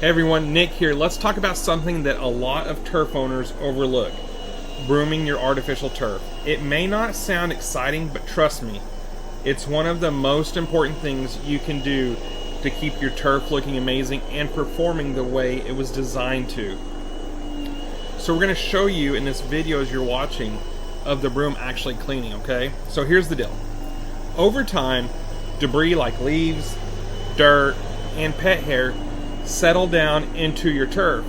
Hey everyone, Nick here. Let's talk about something that a lot of turf owners overlook: brooming your artificial turf. It may not sound exciting, but trust me, it's one of the most important things you can do to keep your turf looking amazing and performing the way it was designed to. So we're going to show you in this video as you're watching of the broom actually cleaning, okay? So here's the deal. Over time, debris like leaves, dirt, and pet hair settle down into your turf.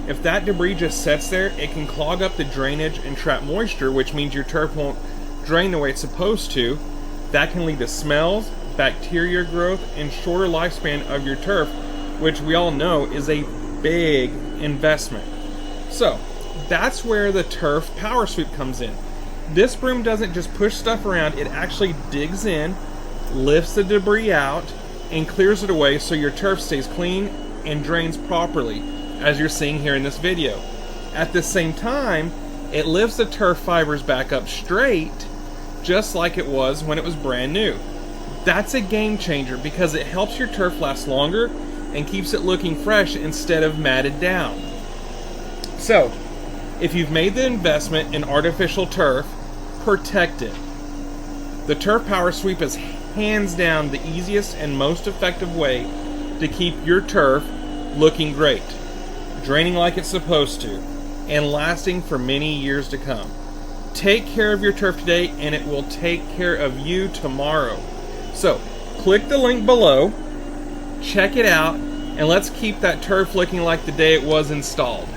If that debris just sits there, it can clog up the drainage and trap moisture, which means your turf won't drain the way it's supposed to. That can lead to smells, bacteria growth, and shorter lifespan of your turf, which we all know is a big investment. So that's where the turf power sweep comes in. This broom doesn't just push stuff around, it actually digs in, lifts the debris out, and clears it away so your turf stays clean and drains properly, as you're seeing here in this video. At the same time, it lifts the turf fibers back up straight, just like it was when it was brand new. That's a game changer because it helps your turf last longer and keeps it looking fresh instead of matted down. So, if you've made the investment in artificial turf, protect it. The turf power sweep is hands down the easiest and most effective way to keep your turf looking great, draining like it's supposed to, and lasting for many years to come. Take care of your turf today and it will take care of you tomorrow. So click the link below, check it out, and let's keep that turf looking like the day it was installed.